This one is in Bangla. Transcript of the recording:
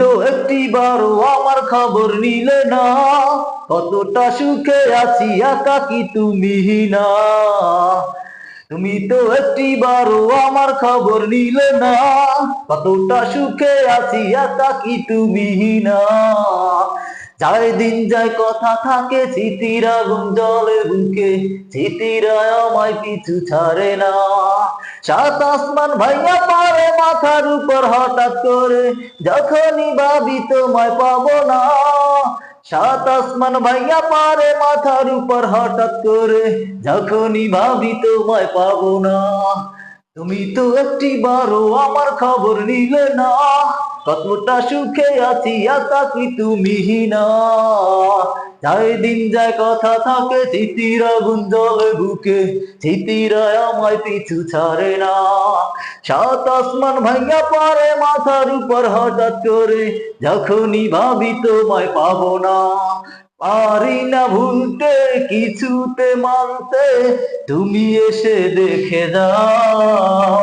তো একটিবারও আমার খবর নিলে না, কতটা সুখে আছি একাকী তুমি না। তুমি তো একটিবারও আমার খবর নিলে না, কতটা সুখে আছি একাকী তুমি না। যায় দিন যায় কথা থাকে স্মৃতির আগুন জ্বলে বুকে, স্মৃতিরা আমায় পিছু ছাড়ে না। সাত আসমান ভাইয়া পড়ে মাথার উপর হঠাৎ করে, যখনই ভাবি তোমায় পাবো না। সাত আসমান ভাইয়া পড়ে মাথার উপর হঠাৎ করে, যখনই ভাবি তোমায় পাবো না। তুমি তো একটিবারও আমার খবর নিলে না, কতটা সুখে আছি একাকী তুমি না। যায় দিন যায় কথা থাকে স্মৃতির আগুন জ্বলে বুকে, স্মৃতিরা আমায় পিছু ছাড়ে না। সাত আসমান ভাইয়া পড়ে মাথার উপর হঠাৎ করে, যখনই ভাবি তোমায় পাবো না। পারি না ভুলতে কিছুতে মানতে, তুমি এসে দেখে যাও।